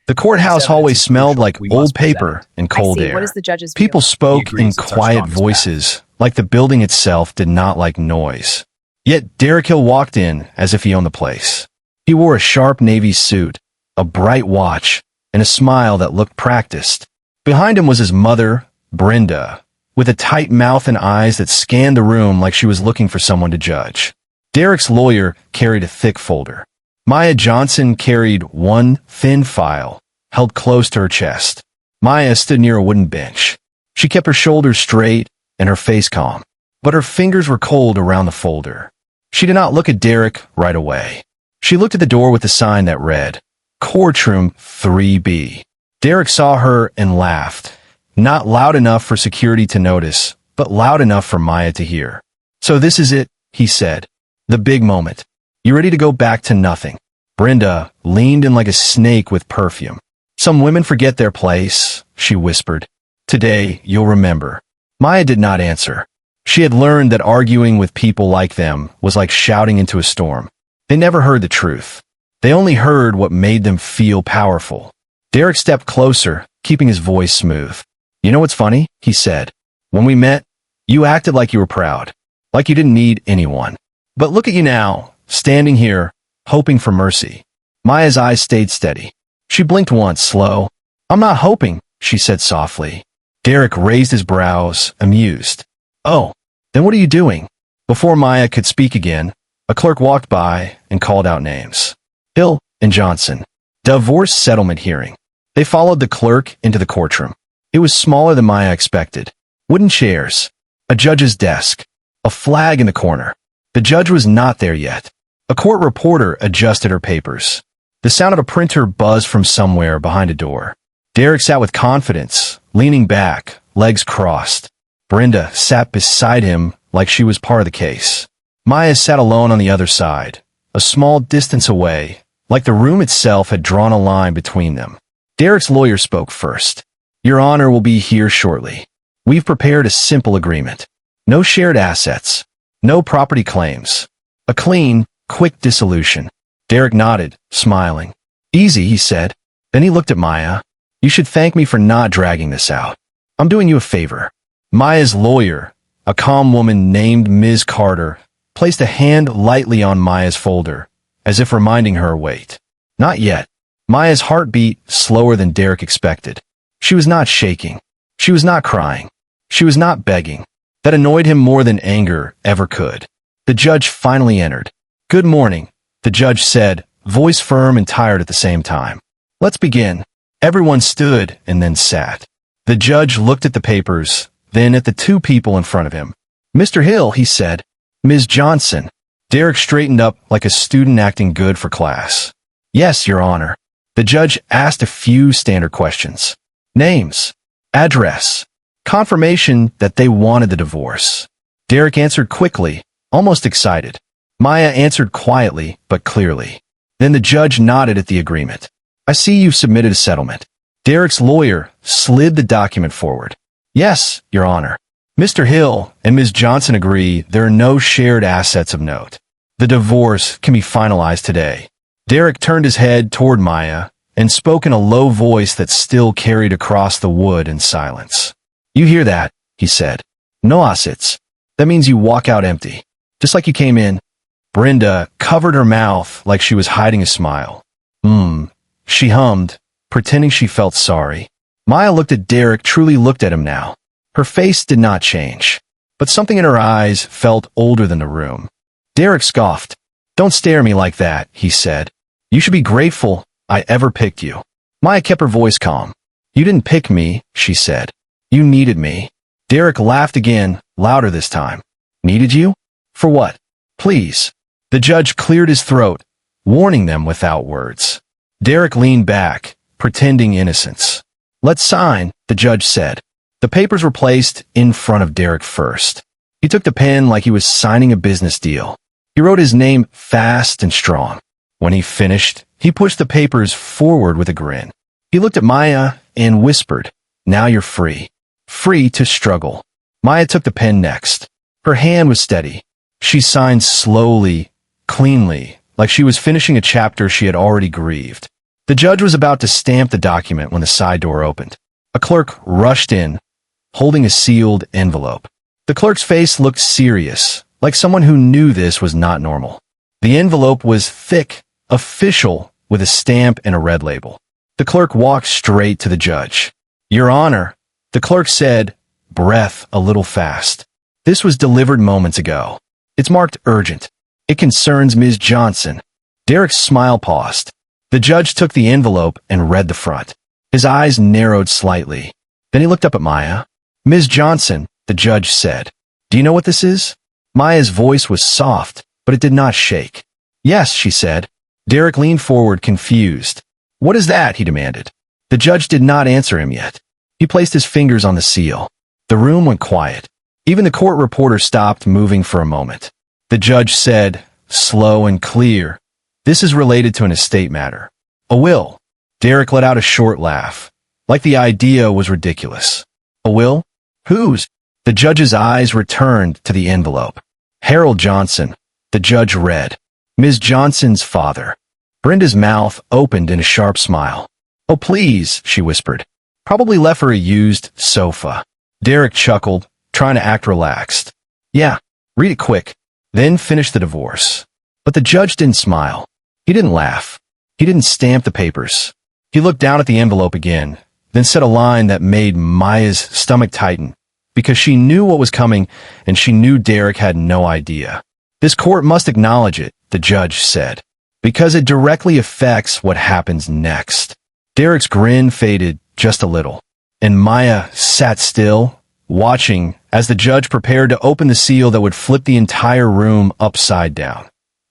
The courthouse hallway smelled like old paper and cold What air. is the judge's view? People spoke in agrees it's our quiet strongest voices, like the building itself did not like noise. Yet Derek Hill walked in as if he owned the place. He wore a sharp navy suit, a bright watch, and a smile that looked practiced. Behind him was his mother, Brenda, with a tight mouth and eyes that scanned the room like she was looking for someone to judge. Derek's lawyer carried a thick folder. Maya Johnson carried one thin file, held close to her chest. Maya stood near a wooden bench. She kept her shoulders straight and her face calm, but her fingers were cold around the folder. She did not look at Derek right away. She looked at the door with a sign that read, Courtroom 3B. Derek saw her and laughed, not loud enough for security to notice, but loud enough for Maya to hear. So this is it, he said. The big moment. You ready to go back to nothing? Brenda leaned in like a snake with perfume. Some women forget their place, she whispered. Today, you'll remember. Maya did not answer. She had learned that arguing with people like them was like shouting into a storm. They never heard the truth. They only heard what made them feel powerful. Derek stepped closer, keeping his voice smooth. You know what's funny? He said. When we met, you acted like you were proud, like you didn't need anyone. But look at you now, standing here, hoping for mercy. Maya's eyes stayed steady. She blinked once, slow. I'm not hoping, she said softly. Derek raised his brows, amused. Oh, then what are you doing? Before Maya could speak again, a clerk walked by and called out names. Hill and Johnson. Divorce settlement hearing. They followed the clerk into the courtroom. It was smaller than Maya expected. Wooden chairs, a judge's desk, a flag in the corner. The judge was not there yet. A court reporter adjusted her papers. The sound of a printer buzzed from somewhere behind a door. Derek sat with confidence, leaning back, legs crossed. Brenda sat beside him like she was part of the case. Maya sat alone on the other side, a small distance away, like the room itself had drawn a line between them. Derek's lawyer spoke first. Your Honor will be here shortly. We've prepared a simple agreement. No shared assets. No property claims. A clean, quick dissolution. Derek nodded, smiling. Easy, he said. Then he looked at Maya. You should thank me for not dragging this out. I'm doing you a favor. Maya's lawyer, a calm woman named Ms. Carter, placed a hand lightly on Maya's folder, as if reminding her wait. Not yet. Maya's heart beat slower than Derek expected. She was not shaking. She was not crying. She was not begging. That annoyed him more than anger ever could. The judge finally entered. Good morning, the judge said, voice firm and tired at the same time. Let's begin. Everyone stood and then sat. The judge looked at the papers, then at the two people in front of him. Mr. Hill, he said. Ms. Johnson. Derek straightened up like a student acting good for class. Yes, Your Honor. The judge asked a few standard questions. Names. Address. Confirmation that they wanted the divorce. Derek answered quickly, almost excited. Maya answered quietly, but clearly. Then the judge nodded at the agreement. I see you've submitted a settlement. Derek's lawyer slid the document forward. Yes, Your Honor. Mr. Hill and Ms. Johnson agree there are no shared assets of note. The divorce can be finalized today. Derek turned his head toward Maya and spoke in a low voice that still carried across the wood in silence. You hear that, he said. No assets. That means you walk out empty. Just like you came in. Brenda covered her mouth like she was hiding a smile. She hummed, pretending she felt sorry. Maya looked at Derek, truly looked at him now. Her face did not change, but something in her eyes felt older than the room. Derek scoffed. Don't stare at me like that, he said. You should be grateful I ever picked you. Maya kept her voice calm. You didn't pick me, she said. You needed me. Derek laughed again, louder this time. Needed you? For what? Please. The judge cleared his throat, warning them without words. Derek leaned back, pretending innocence. Let's sign, the judge said. The papers were placed in front of Derek first. He took the pen like he was signing a business deal. He wrote his name fast and strong. When he finished, he pushed the papers forward with a grin. He looked at Maya and whispered, Now you're free. Free to struggle. Maya took the pen next. Her hand was steady. She signed slowly, cleanly, like she was finishing a chapter she had already grieved. The judge was about to stamp the document when the side door opened. A clerk rushed in, holding a sealed envelope. The clerk's face looked serious, like someone who knew this was not normal. The envelope was thick, official, with a stamp and a red label. The clerk walked straight to the judge. "Your Honor," the clerk said, breath a little fast. "This was delivered moments ago. It's marked urgent. It concerns Ms. Johnson." Derek's smile paused. The judge took the envelope and read the front. His eyes narrowed slightly. Then he looked up at Maya. "Ms. Johnson," the judge said, "do you know what this is?" Maya's voice was soft, but it did not shake. "Yes," she said. Derek leaned forward, confused. "What is that?" he demanded. The judge did not answer him yet. He placed his fingers on the seal. The room went quiet. Even the court reporter stopped moving for a moment. The judge said, slow and clear, "This is related to an estate matter. A will." Derek let out a short laugh, like the idea was ridiculous. "A will? Whose?" The judge's eyes returned to the envelope. "Harold Johnson," the judge read. "Ms. Johnson's father." Brenda's mouth opened in a sharp smile. "Oh, please," she whispered. "Probably left her a used sofa." Derek chuckled, trying to act relaxed. "Yeah, read it quick, then finish the divorce." But the judge didn't smile. He didn't laugh. He didn't stamp the papers. He looked down at the envelope again, then said a line that made Maya's stomach tighten, because she knew what was coming, and she knew Derek had no idea. "This court must acknowledge it," the judge said, "because it directly affects what happens next." Derek's grin faded just a little, and Maya sat still, watching as the judge prepared to open the seal that would flip the entire room upside down.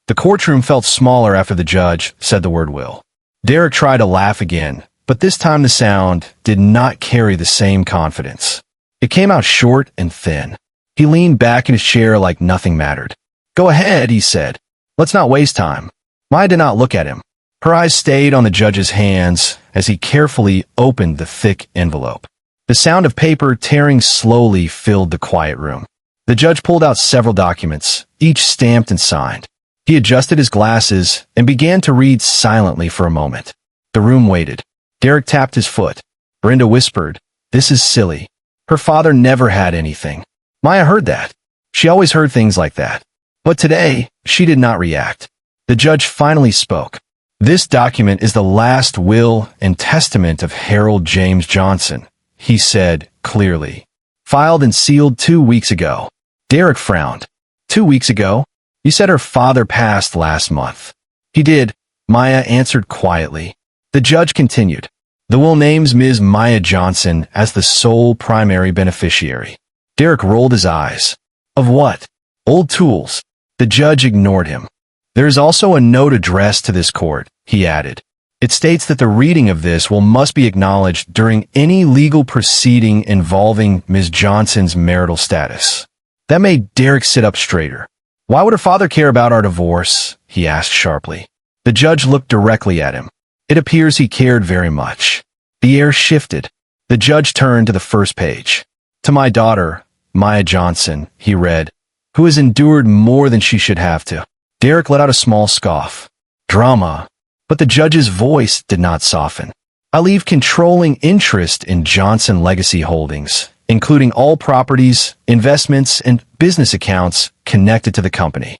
The courtroom felt smaller after the judge said the word will. Derek tried to laugh again, but this time the sound did not carry the same confidence. It came out short and thin. He leaned back in his chair like nothing mattered. "Go ahead," he said. "Let's not waste time." Maya did not look at him. Her eyes stayed on the judge's hands as he carefully opened the thick envelope. The sound of paper tearing slowly filled the quiet room. The judge pulled out several documents, each stamped and signed. He adjusted his glasses and began to read silently for a moment. The room waited. Derek tapped his foot. Brenda whispered, "This is silly. Her father never had anything." Maya heard that. She always heard things like that. But today, she did not react. The judge finally spoke. "This document is the last will and testament of Harold James Johnson," he said clearly. "Filed and sealed 2 weeks ago." Derek frowned. 2 weeks ago? You said her father passed last month." "He did," Maya answered quietly. The judge continued. "The will names Ms. Maya Johnson as the sole primary beneficiary." Derek rolled his eyes. "Of what?" "Old tools." The judge ignored him. "There is also a note addressed to this court," he added. "It states that the reading of this will must be acknowledged during any legal proceeding involving Ms. Johnson's marital status." That made Derek sit up straighter. "Why would her father care about our divorce?" he asked sharply. The judge looked directly at him. It appears he cared very much. The air shifted. The judge turned to the first page. "To my daughter, Maya Johnson," he read, "who has endured more than she should have to." Derek let out a small scoff. "Drama." But the judge's voice did not soften. "I leave controlling interest in Johnson Legacy Holdings, including all properties, investments, and business accounts connected to the company."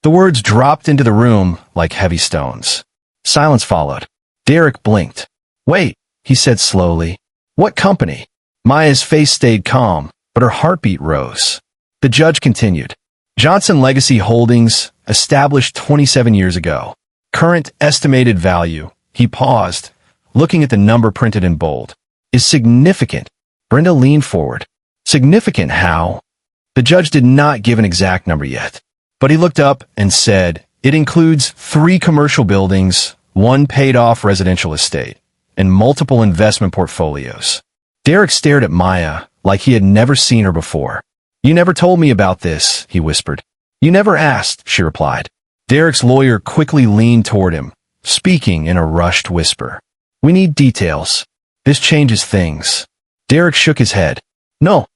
The words dropped into the room like heavy stones. Silence followed. Derek blinked. "Wait," he said slowly. "What company?" Maya's face stayed calm, but her heartbeat rose. The judge continued. "Johnson Legacy Holdings, established 27 years ago. Current estimated value," he paused, looking at the number printed in bold, "is significant." Brenda leaned forward. "Significant how?" The judge did not give an exact number yet, but he looked up and said, "It includes 3 commercial buildings, 1 paid-off residential estate, and multiple investment portfolios." Derek stared at Maya like he had never seen her before. "You never told me about this," he whispered. "You never asked," she replied. Derek's lawyer quickly leaned toward him, speaking in a rushed whisper. "We need details. This changes things." Derek shook his head. No,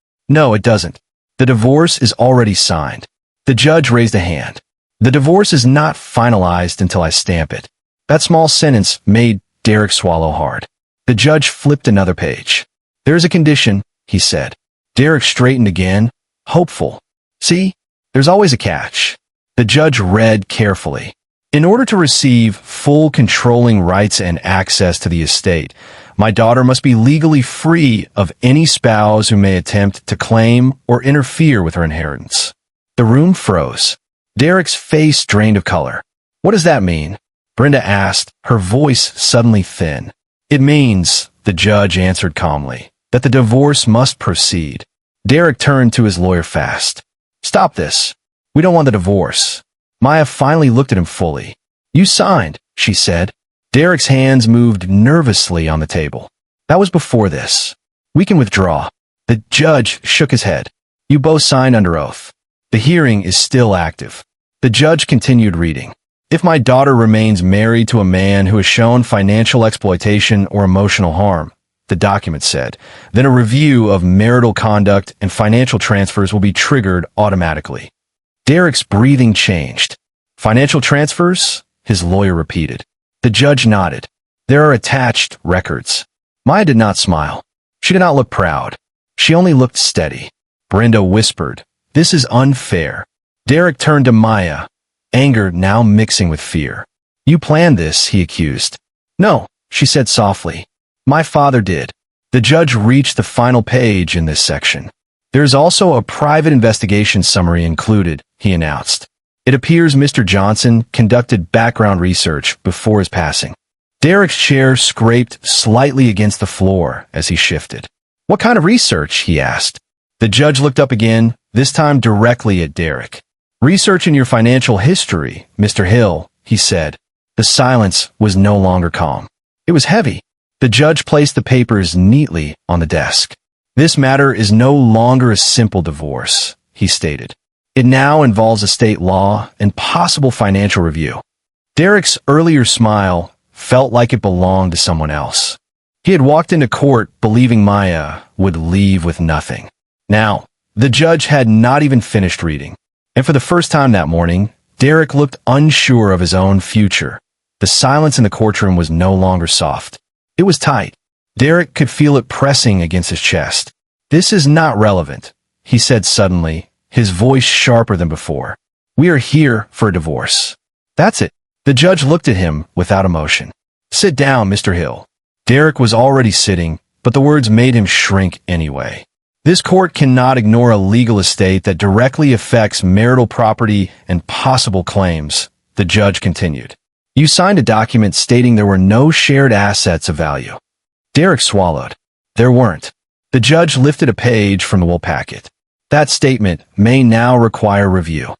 it doesn't. The divorce is already signed." The judge raised a hand. "The divorce is not finalized until I stamp it." That small sentence made Derek swallowed hard. The judge flipped another page. "There's a condition," he said. Derek straightened again, hopeful. "See? There's always a catch." The judge read carefully. "In order to receive full controlling rights and access to the estate, my daughter must be legally free of any spouse who may attempt to claim or interfere with her inheritance." The room froze. Derek's face drained of color. "What does that mean?" Brenda asked, her voice suddenly thin. "It means," the judge answered calmly, "that the divorce must proceed." Derek turned to his lawyer fast. "Stop this. We don't want the divorce." Maya finally looked at him fully. "You signed," she said. Derek's hands moved nervously on the table. "That was before this. We can withdraw." The judge shook his head. "You both signed under oath. The hearing is still active." The judge continued reading. "If my daughter remains married to a man who has shown financial exploitation or emotional harm," the document said, "then a review of marital conduct and financial transfers will be triggered automatically." Derek's breathing changed. "Financial transfers?" his lawyer repeated. The judge nodded. "There are attached records." Maya did not smile. She did not look proud. She only looked steady. Brenda whispered, "This is unfair." Derek turned to Maya, anger now mixing with fear. "You planned this," he accused. "No," she said softly. "My father did." The judge reached the final page in this section. "There's also a private investigation summary included," he announced. "It appears Mr. Johnson conducted background research before his passing." Derek's chair scraped slightly against the floor as he shifted. "What kind of research?" he asked. The judge looked up again, this time directly at Derek. "Research in your financial history, Mr. Hill," he said. The silence was no longer calm. It was heavy. The judge placed the papers neatly on the desk. "This matter is no longer a simple divorce," he stated. "It now involves estate law and possible financial review." Derek's earlier smile felt like it belonged to someone else. He had walked into court believing Maya would leave with nothing. Now, the judge had not even finished reading. And for the first time that morning, Derek looked unsure of his own future. The silence in the courtroom was no longer soft. It was tight. Derek could feel it pressing against his chest. "This is not relevant," he said suddenly, his voice sharper than before. "We are here for a divorce." "That's it." The judge looked at him without emotion. "Sit down, Mr. Hill." Derek was already sitting, but the words made him shrink anyway. "This court cannot ignore a legal estate that directly affects marital property and possible claims," the judge continued. "You signed a document stating there were no shared assets of value." Derek swallowed. There weren't. The judge lifted a page from the will packet. "That statement may now require review."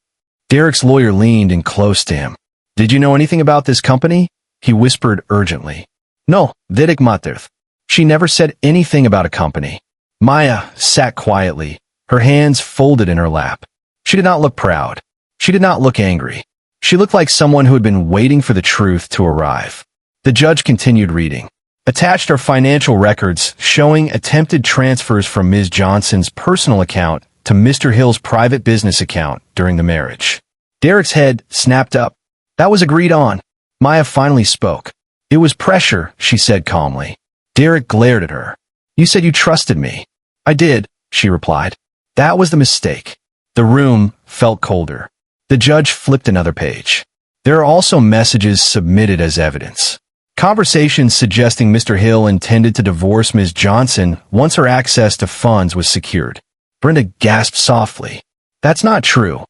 Derek's lawyer leaned in close to him. "Did you know anything about this company?" he whispered urgently. "No, Vidic Materth." She never said anything about a company. Maya sat quietly, her hands folded in her lap. She did not look proud. She did not look angry. She looked like someone who had been waiting for the truth to arrive. The judge continued reading. "Attached are financial records showing attempted transfers from Ms. Johnson's personal account to Mr. Hill's private business account during the marriage." Derek's head snapped up. "That was agreed on." Maya finally spoke. "It was pressure," she said calmly. Derek glared at her. "You said you trusted me." "I did," she replied. "That was the mistake." The room felt colder. The judge flipped another page. There are also messages submitted as evidence. Conversations suggesting Mr. Hill intended to divorce Ms. Johnson once her access to funds was secured. Brenda gasped softly. "That's not true."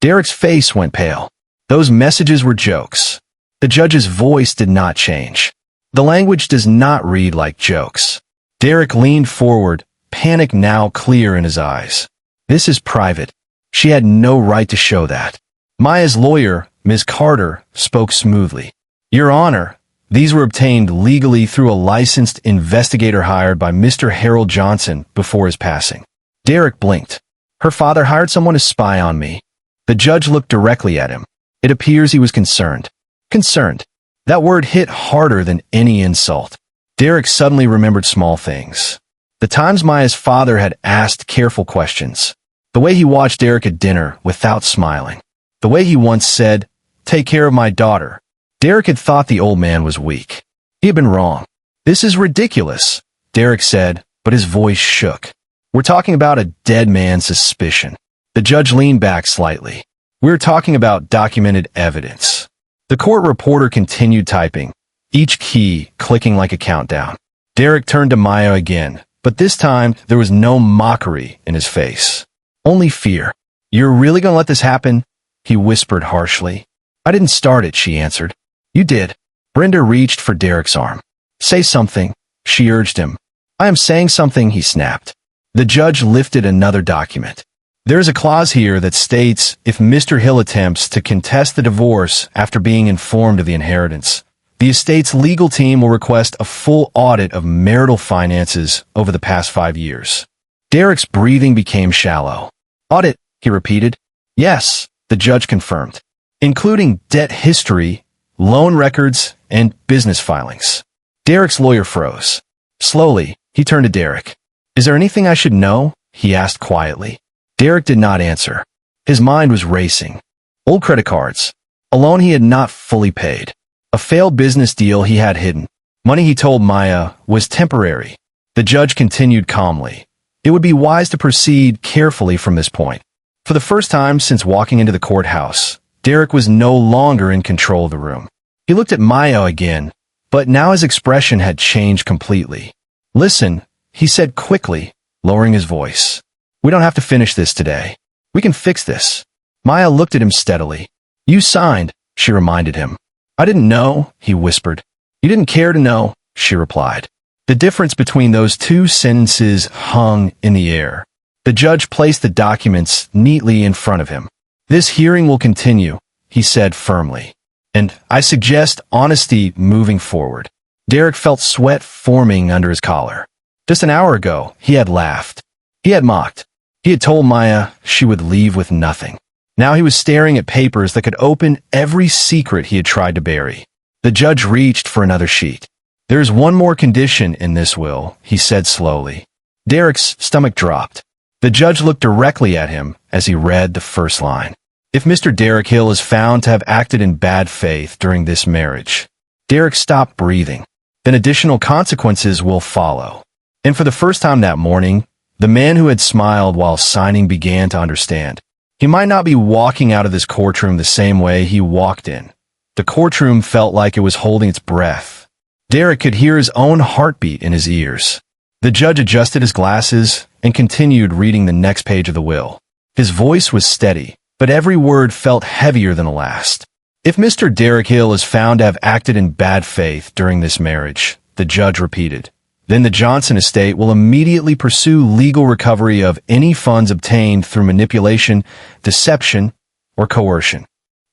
Derek's face went pale. Those messages were jokes. The judge's voice did not change. "The language does not read like jokes." Derek leaned forward, panic now clear in his eyes. "This is private. She had no right to show that." Maya's lawyer, Ms. Carter, spoke smoothly. "Your Honor, these were obtained legally through a licensed investigator hired by Mr. Harold Johnson before his passing." Derek blinked. "Her father hired someone to spy on me." The judge looked directly at him. It appears he was concerned. Concerned. That word hit harder than any insult. Derek suddenly remembered small things. The times Maya's father had asked careful questions. The way he watched Derek at dinner without smiling. The way he once said, "Take care of my daughter." Derek had thought the old man was weak. He had been wrong. "This is ridiculous," Derek said, but his voice shook. "We're talking about a dead man's suspicion." The judge leaned back slightly. "We're talking about documented evidence." The court reporter continued typing, each key clicking like a countdown. Derek turned to Maya again, but this time there was no mockery in his face. Only fear. "You're really gonna let this happen?" he whispered harshly. "I didn't start it," she answered. "You did." Brenda reached for Derek's arm. "Say something," she urged him. "I am saying something," he snapped. The judge lifted another document. "There is a clause here that states if Mr. Hill attempts to contest the divorce after being informed of the inheritance, the estate's legal team will request a full audit of marital finances over the past 5 years. Derek's breathing became shallow. "Audit," he repeated. "Yes," the judge confirmed, "including debt history, loan records, and business filings." Derek's lawyer froze. Slowly, he turned to Derek. "Is there anything I should know?" he asked quietly. Derek did not answer. His mind was racing. Old credit cards, a loan he had not fully paid, a failed business deal he had hidden. Money, he told Maya, was temporary. The judge continued calmly. It would be wise to proceed carefully from this point. For the first time since walking into the courthouse, Derek was no longer in control of the room. He looked at Maya again, but now his expression had changed completely. "Listen," he said quickly, lowering his voice. "We don't have to finish this today. We can fix this." Maya looked at him steadily. "You signed," she reminded him. "I didn't know," he whispered. "You didn't care to know," she replied. The difference between those two sentences hung in the air. The judge placed the documents neatly in front of him. "This hearing will continue," he said firmly. "And I suggest honesty moving forward." Derek felt sweat forming under his collar. Just an hour ago, he had laughed. He had mocked. He had told Maya she would leave with nothing. Now he was staring at papers that could open every secret he had tried to bury. The judge reached for another sheet. "There is one more condition in this will," he said slowly. Derek's stomach dropped. The judge looked directly at him as he read the first line. "If Mr. Derek Hill is found to have acted in bad faith during this marriage." Derek stopped breathing. "Then additional consequences will follow." And for the first time that morning, the man who had smiled while signing began to understand. He might not be walking out of this courtroom the same way he walked in. The courtroom felt like it was holding its breath. Derek could hear his own heartbeat in his ears. The judge adjusted his glasses and continued reading the next page of the will. His voice was steady, but every word felt heavier than the last. "If Mr. Derek Hill is found to have acted in bad faith during this marriage," the judge repeated, "then the Johnson estate will immediately pursue legal recovery of any funds obtained through manipulation, deception, or coercion."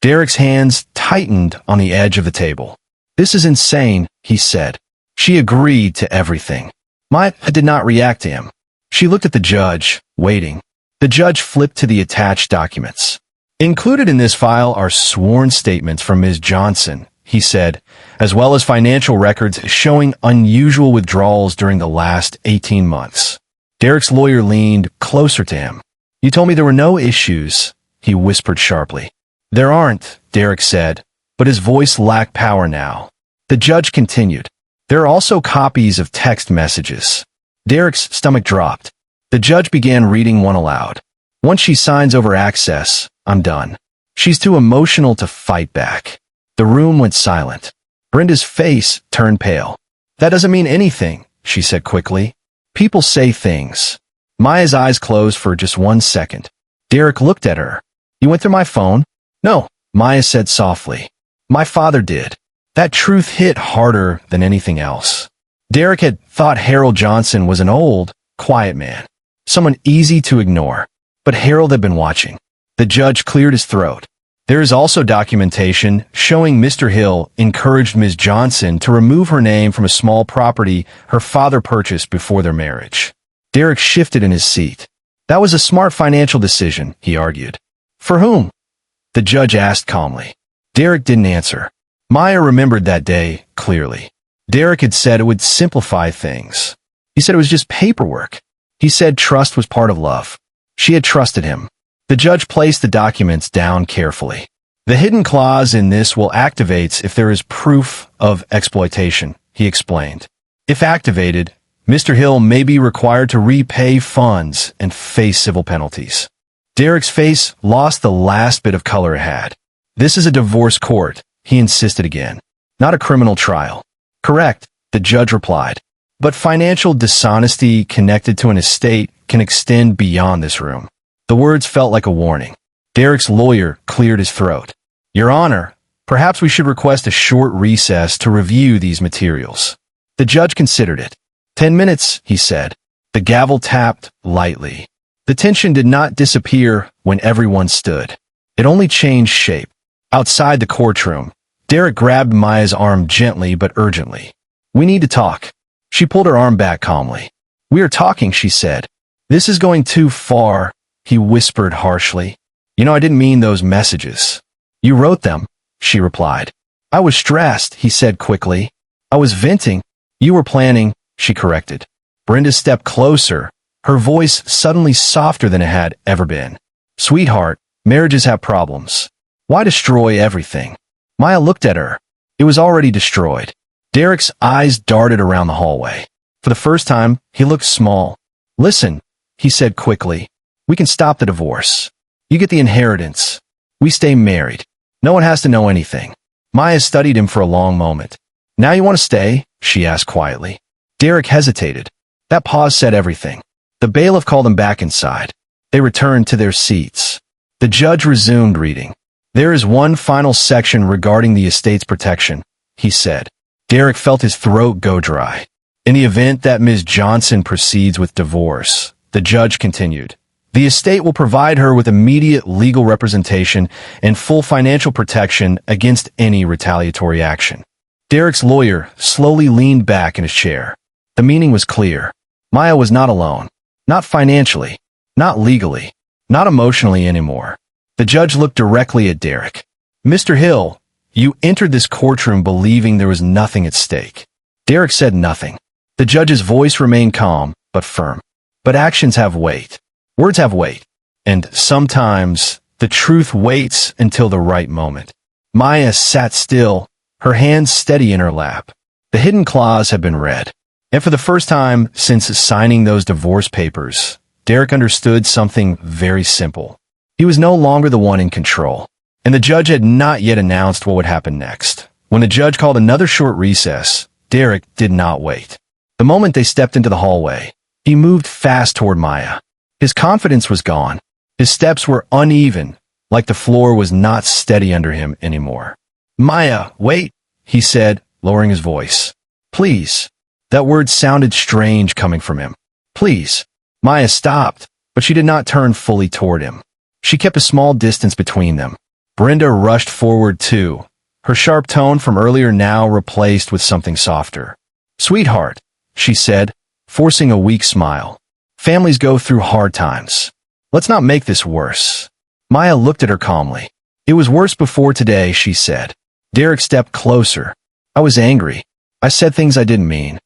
Derek's hands tightened on the edge of the table. "This is insane," he said. She agreed to everything. Maya did not react to him. She looked at the judge, waiting. The judge flipped to the attached documents. "Included in this file are sworn statements from Ms. Johnson," he said, "as well as financial records showing unusual withdrawals during the last 18 months. Derek's lawyer leaned closer to him. "You told me there were no issues," he whispered sharply. "There aren't," Derek said, but his voice lacked power now. The judge continued. "There are also copies of text messages." Derek's stomach dropped. The judge began reading one aloud. "Once she signs over access, I'm done. She's too emotional to fight back." The room went silent. Brenda's face turned pale. "That doesn't mean anything," she said quickly. "People say things." Maya's eyes closed for just 1 second. Derek looked at her. "You went through my phone?" "No," Maya said softly. "My father did." That truth hit harder than anything else. Derek had thought Harold Johnson was an old, quiet man, someone easy to ignore. But Harold had been watching. The judge cleared his throat. "There is also documentation showing Mr. Hill encouraged Ms. Johnson to remove her name from a small property her father purchased before their marriage." Derek shifted in his seat. "That was a smart financial decision," he argued. "For whom?" the judge asked calmly. Derek didn't answer. Maya remembered that day clearly. Derek had said it would simplify things. He said it was just paperwork. He said trust was part of love. She had trusted him. The judge placed the documents down carefully. "The hidden clause in this will activates if there is proof of exploitation," he explained. If activated, Mr. Hill may be required to repay funds and face civil penalties. Derek's face lost the last bit of color it had. This is a divorce court, he insisted again. Not a criminal trial. Correct, the judge replied. But financial dishonesty connected to an estate can extend beyond this room. The words felt like a warning. Derek's lawyer cleared his throat. Your Honor, perhaps we should request a short recess to review these materials. The judge considered it. 10 minutes, he said. The gavel tapped lightly. The tension did not disappear when everyone stood. It only changed shape. Outside the courtroom, Derek grabbed Maya's arm gently but urgently. We need to talk. She pulled her arm back calmly. We are talking, she said. This is going too far, he whispered harshly. You know, I didn't mean those messages. You wrote them, she replied. I was stressed, he said quickly. I was venting. You were planning, she corrected. Brenda stepped closer, her voice suddenly softer than it had ever been. Sweetheart, marriages have problems. Why destroy everything? Maya looked at her. It was already destroyed. Derek's eyes darted around the hallway. For the first time, he looked small. Listen, he said quickly. We can stop the divorce. You get the inheritance. We stay married. No one has to know anything. Maya studied him for a long moment. Now you want to stay? She asked quietly. Derek hesitated. That pause said everything. The bailiff called them back inside. They returned to their seats. The judge resumed reading. There is one final section regarding the estate's protection, he said. Derek felt his throat go dry. In the event that Ms. Johnson proceeds with divorce, the judge continued, the estate will provide her with immediate legal representation and full financial protection against any retaliatory action. Derek's lawyer slowly leaned back in his chair. The meaning was clear. Maya was not alone. Not financially. Not legally. Not emotionally anymore. The judge looked directly at Derek. Mr. Hill, you entered this courtroom believing there was nothing at stake. Derek said nothing. The judge's voice remained calm, but firm. But actions have weight. Words have weight. And sometimes the truth waits until the right moment. Maya sat still, her hands steady in her lap. The hidden clause had been read. And for the first time since signing those divorce papers, Derek understood something very simple. He was no longer the one in control. And the judge had not yet announced what would happen next. When the judge called another short recess, Derek did not wait. The moment they stepped into the hallway, he moved fast toward Maya. His confidence was gone. His steps were uneven, like the floor was not steady under him anymore. Maya, wait, he said, lowering his voice. Please. That word sounded strange coming from him. Please. Maya stopped, but she did not turn fully toward him. She kept a small distance between them. Brenda rushed forward too, her sharp tone from earlier now replaced with something softer. Sweetheart, she said, forcing a weak smile. Families go through hard times. Let's not make this worse. Maya looked at her calmly. It was worse before today, she said. Derek stepped closer. I was angry. I said things I didn't mean.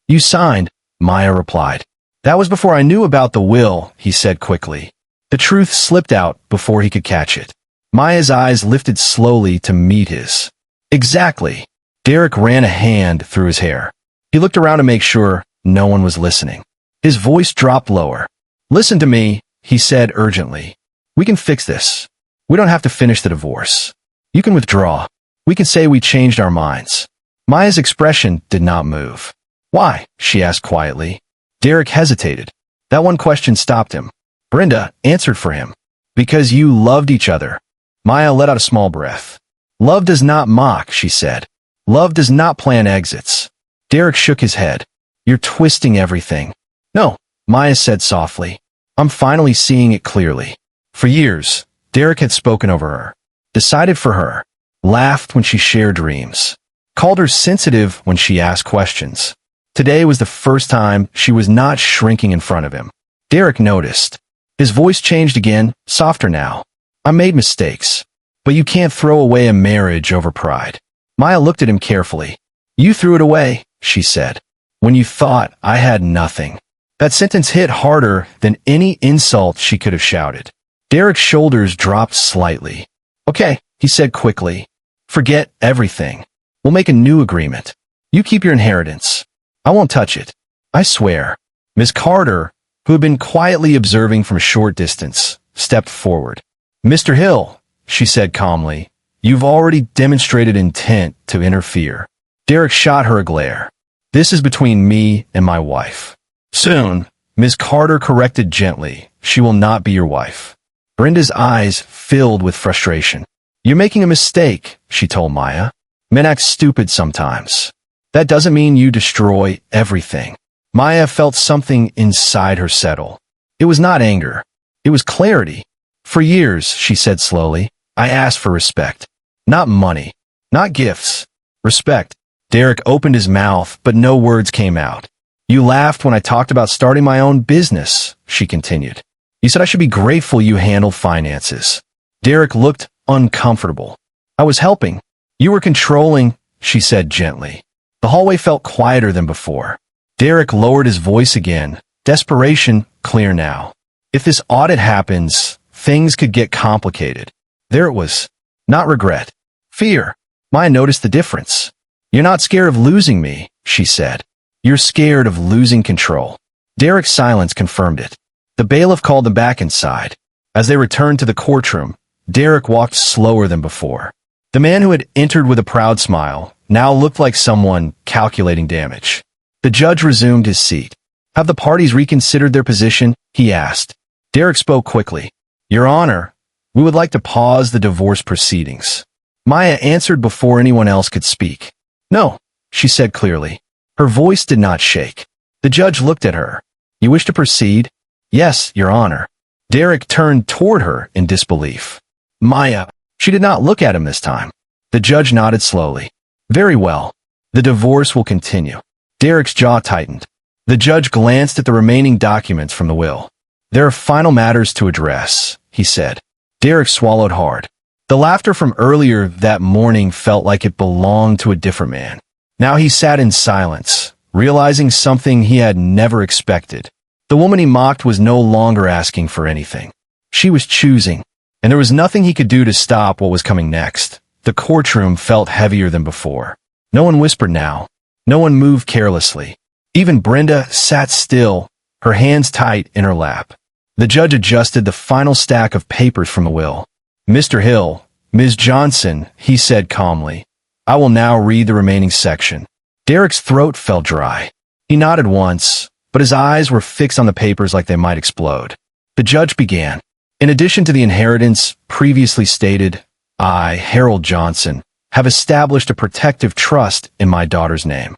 You signed, Maya replied. That was before I knew about the will, he said quickly. The truth slipped out before he could catch it. Maya's eyes lifted slowly to meet his. Exactly. Derek ran a hand through his hair. He looked around to make sure no one was listening. His voice dropped lower. Listen to me, he said urgently. We can fix this. We don't have to finish the divorce. You can withdraw. We can say we changed our minds. Maya's expression did not move. Why? She asked quietly. Derek hesitated. That one question stopped him. Brenda answered for him. Because you loved each other. Maya let out a small breath. Love does not mock, she said. Love does not plan exits. Derek shook his head. You're twisting everything. No, Maya said softly. I'm finally seeing it clearly. For years, Derek had spoken over her, decided for her, laughed when she shared dreams, called her sensitive when she asked questions. Today was the first time she was not shrinking in front of him. Derek noticed. His voice changed again, softer now. I made mistakes, but you can't throw away a marriage over pride. Maya looked at him carefully. You threw it away, she said, when you thought I had nothing. That sentence hit harder than any insult she could have shouted. Derek's shoulders dropped slightly. Okay, he said quickly. Forget everything. We'll make a new agreement. You keep your inheritance. I won't touch it. I swear. Miss Carter, who had been quietly observing from a short distance, stepped forward. Mr. Hill, she said calmly, you've already demonstrated intent to interfere. Derek shot her a glare. This is between me and my wife. Soon, Miss Carter corrected gently, she will not be your wife. Brenda's eyes filled with frustration. You're making a mistake, she told Maya. Men act stupid sometimes. That doesn't mean you destroy everything. Maya felt something inside her settle. It was not anger. It was clarity. For years, she said slowly, I asked for respect. Not money. Not gifts. Respect. Derek opened his mouth, but no words came out. You laughed when I talked about starting my own business, she continued. You said I should be grateful you handled finances. Derek looked uncomfortable. I was helping. You were controlling, she said gently. The hallway felt quieter than before. Derek lowered his voice again, desperation clear now. If this audit happens, things could get complicated. There it was. Not regret. Fear. Maya noticed the difference. You're not scared of losing me, she said. You're scared of losing control. Derek's silence confirmed it. The bailiff called them back inside. As they returned to the courtroom, Derek walked slower than before. The man who had entered with a proud smile now looked like someone calculating damage. The judge resumed his seat. Have the parties reconsidered their position? He asked. Derek spoke quickly. Your Honor, we would like to pause the divorce proceedings. Maya answered before anyone else could speak. No, she said clearly. Her voice did not shake. The judge looked at her. You wish to proceed? Yes, Your Honor. Derek turned toward her in disbelief. Maya. She did not look at him this time. The judge nodded slowly. Very well. The divorce will continue. Derek's jaw tightened. The judge glanced at the remaining documents from the will. There are final matters to address, he said. Derek swallowed hard. The laughter from earlier that morning felt like it belonged to a different man. Now he sat in silence, realizing something he had never expected. The woman he mocked was no longer asking for anything. She was choosing, and there was nothing he could do to stop what was coming next. The courtroom felt heavier than before. No one whispered now. No one moved carelessly. Even Brenda sat still, her hands tight in her lap. The judge adjusted the final stack of papers from the will. Mr. Hill, Ms. Johnson, he said calmly. I will now read the remaining section. Derek's throat felt dry. He nodded once, but his eyes were fixed on the papers like they might explode. The judge began. In addition to the inheritance previously stated, I, Harold Johnson, have established a protective trust in my daughter's name.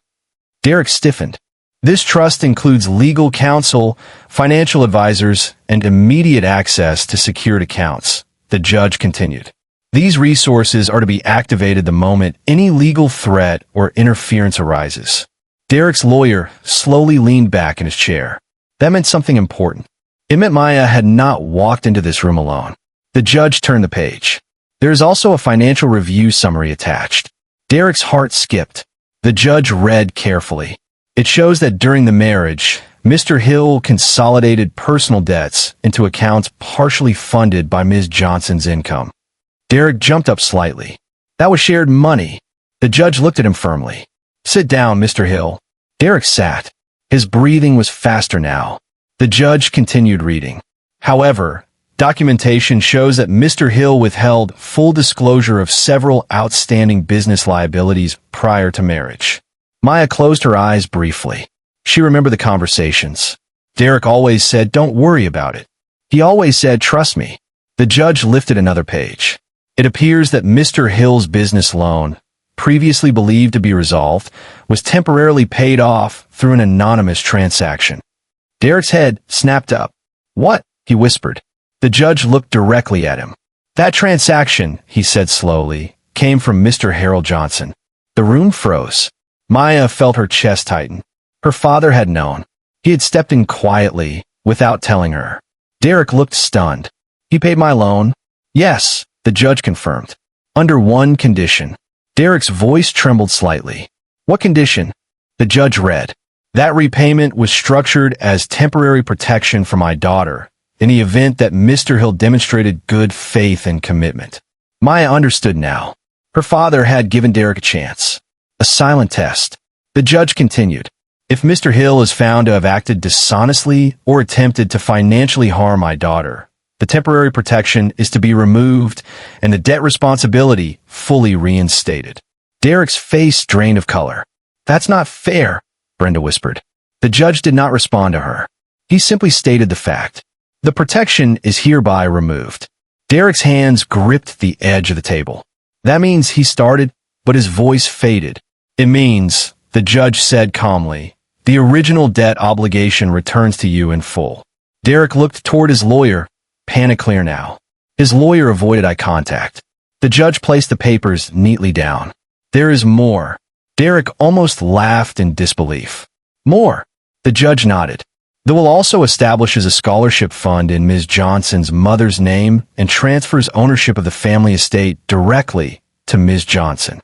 Derek stiffened. This trust includes legal counsel, financial advisors, and immediate access to secured accounts, the judge continued. These resources are to be activated the moment any legal threat or interference arises. Derek's lawyer slowly leaned back in his chair. That meant something important. It meant Maya had not walked into this room alone. The judge turned the page. There is also a financial review summary attached. Derek's heart skipped. The judge read carefully. It shows that during the marriage, Mr. Hill consolidated personal debts into accounts partially funded by Ms. Johnson's income. Derek jumped up slightly. That was shared money. The judge looked at him firmly. Sit down, Mr. Hill. Derek sat. His breathing was faster now. The judge continued reading. However, documentation shows that Mr. Hill withheld full disclosure of several outstanding business liabilities prior to marriage. Maya closed her eyes briefly. She remembered the conversations. Derek always said, don't worry about it. He always said, trust me. The judge lifted another page. It appears that Mr. Hill's business loan, previously believed to be resolved, was temporarily paid off through an anonymous transaction. Derek's head snapped up. What? He whispered. The judge looked directly at him. That transaction, he said slowly, came from Mr. Harold Johnson. The room froze. Maya felt her chest tighten. Her father had known. He had stepped in quietly, without telling her. Derek looked stunned. He paid my loan? Yes, the judge confirmed. Under one condition. Derek's voice trembled slightly. What condition? The judge read. That repayment was structured as temporary protection for my daughter, in the event that Mr. Hill demonstrated good faith and commitment. Maya understood now. Her father had given Derek a chance. A silent test. The judge continued. If Mr. Hill is found to have acted dishonestly or attempted to financially harm my daughter, the temporary protection is to be removed and the debt responsibility fully reinstated. Derek's face drained of color. That's not fair, Brenda whispered. The judge did not respond to her. He simply stated the fact. The protection is hereby removed. Derek's hands gripped the edge of the table. That means he started, but his voice faded. It means, the judge said calmly, the original debt obligation returns to you in full. Derek looked toward his lawyer, panic clear now. His lawyer avoided eye contact. The judge placed the papers neatly down. There is more. Derek almost laughed in disbelief. More. The judge nodded. The will also establishes a scholarship fund in Ms. Johnson's mother's name and transfers ownership of the family estate directly to Ms. Johnson.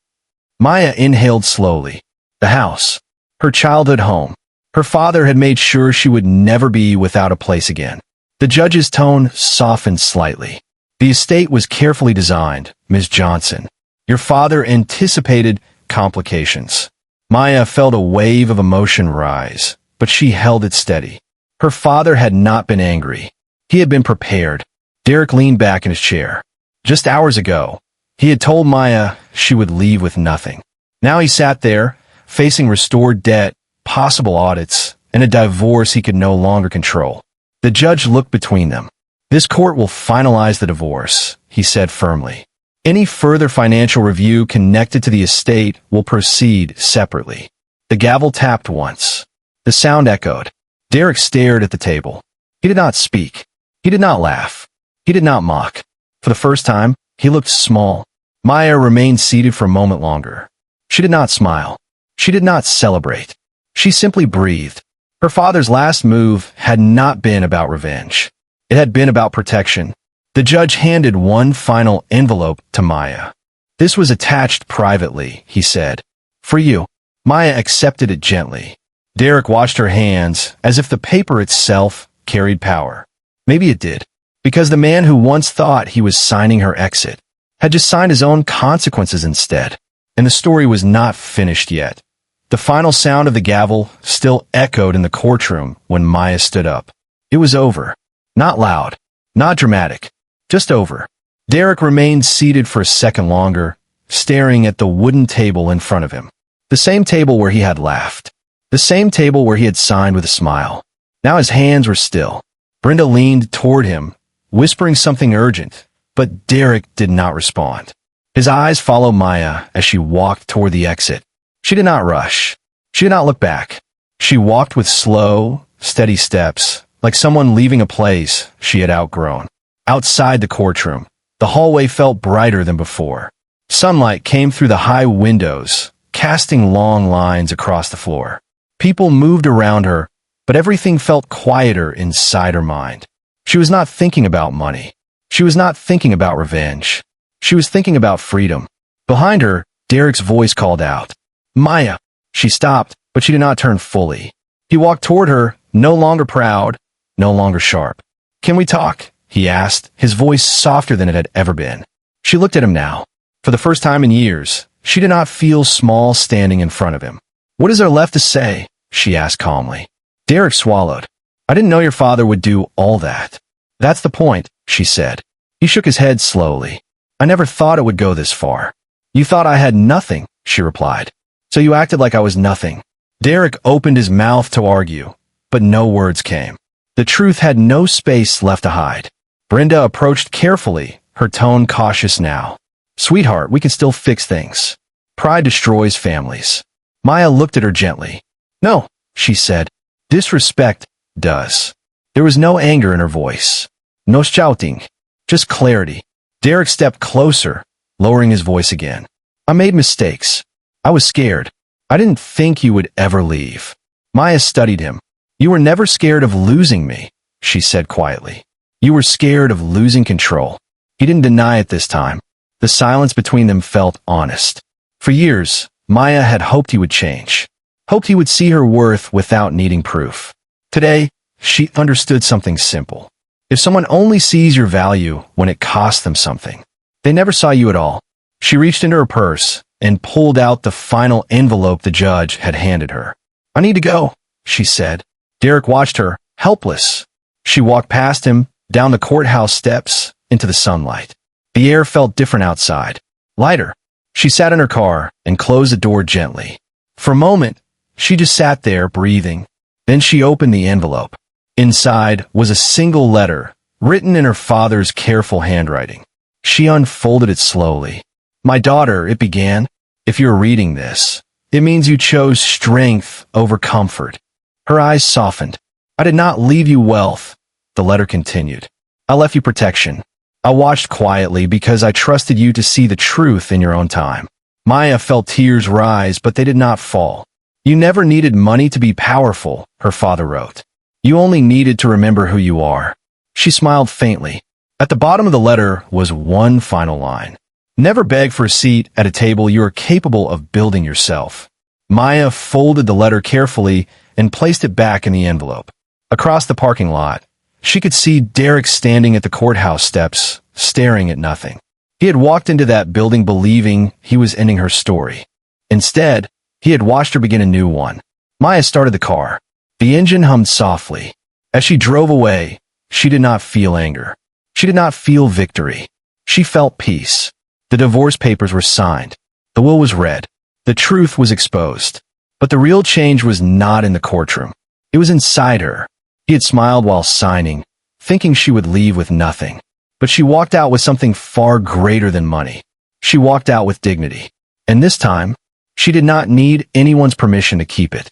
Maya inhaled slowly. The house. Her childhood home. Her father had made sure she would never be without a place again. The judge's tone softened slightly. The estate was carefully designed, Ms. Johnson. Your father anticipated complications. Maya felt a wave of emotion rise, but she held it steady. Her father had not been angry. He had been prepared. Derek leaned back in his chair. Just hours ago, he had told Maya she would leave with nothing. Now he sat there, facing restored debt, possible audits, and a divorce he could no longer control. The judge looked between them. This court will finalize the divorce, he said firmly. Any further financial review connected to the estate will proceed separately. The gavel tapped once. The sound echoed. Derek stared at the table. He did not speak. He did not laugh. He did not mock. For the first time, he looked small. Maya remained seated for a moment longer. She did not smile. She did not celebrate. She simply breathed. Her father's last move had not been about revenge. It had been about protection. The judge handed one final envelope to Maya. This was attached privately, he said. For you. Maya accepted it gently. Derek watched her hands as if the paper itself carried power. Maybe it did, because the man who once thought he was signing her exit had just signed his own consequences instead. And the story was not finished yet. The final sound of the gavel still echoed in the courtroom when Maya stood up. It was over. Not loud. Not dramatic. Just over. Derek remained seated for a second longer, staring at the wooden table in front of him. The same table where he had laughed. The same table where he had signed with a smile. Now his hands were still. Brenda leaned toward him, whispering something urgent, but Derek did not respond. His eyes followed Maya as she walked toward the exit. She did not rush. She did not look back. She walked with slow, steady steps, like someone leaving a place she had outgrown. Outside the courtroom, the hallway felt brighter than before. Sunlight came through the high windows, casting long lines across the floor. People moved around her, but everything felt quieter inside her mind. She was not thinking about money. She was not thinking about revenge. She was thinking about freedom. Behind her, Derek's voice called out. Maya! She stopped, but she did not turn fully. He walked toward her, no longer proud, no longer sharp. Can we talk? He asked, his voice softer than it had ever been. She looked at him now. For the first time in years, she did not feel small standing in front of him. What is there left to say? She asked calmly. Derek swallowed. I didn't know your father would do all that. That's the point, she said. He shook his head slowly. I never thought it would go this far. You thought I had nothing, she replied. So you acted like I was nothing. Derek opened his mouth to argue, but no words came. The truth had no space left to hide. Brenda approached carefully, her tone cautious now. Sweetheart, we can still fix things. Pride destroys families. Maya looked at her gently. No, she said. Disrespect does. There was no anger in her voice. No shouting. Just clarity. Derek stepped closer, lowering his voice again. I made mistakes. I was scared. I didn't think you would ever leave. Maya studied him. You were never scared of losing me, she said quietly. You were scared of losing control. He didn't deny it this time. The silence between them felt honest. For years, Maya had hoped he would change. Hoped he would see her worth without needing proof. Today, she understood something simple. If someone only sees your value when it costs them something, they never saw you at all. She reached into her purse and pulled out the final envelope the judge had handed her. "I need to go," she said. Derek watched her, helpless. She walked past him, down the courthouse steps, into the sunlight. The air felt different outside, lighter. She sat in her car and closed the door gently. For a moment, she just sat there, breathing. Then she opened the envelope. Inside was a single letter, written in her father's careful handwriting. She unfolded it slowly. "My daughter," it began, "if you're reading this, it means you chose strength over comfort." Her eyes softened. "I did not leave you wealth," the letter continued. "I left you protection. I watched quietly because I trusted you to see the truth in your own time." Maya felt tears rise, but they did not fall. "You never needed money to be powerful," her father wrote. "You only needed to remember who you are." She smiled faintly. At the bottom of the letter was one final line. "Never beg for a seat at a table you are capable of building yourself." Maya folded the letter carefully and placed it back in the envelope. Across the parking lot, she could see Derek standing at the courthouse steps, staring at nothing. He had walked into that building believing he was ending her story. Instead, he had watched her begin a new one. Maya started the car. The engine hummed softly. As she drove away, she did not feel anger. She did not feel victory. She felt peace. The divorce papers were signed. The will was read. The truth was exposed. But the real change was not in the courtroom. It was inside her. He had smiled while signing, thinking she would leave with nothing. But she walked out with something far greater than money. She walked out with dignity. And this time, she did not need anyone's permission to keep it.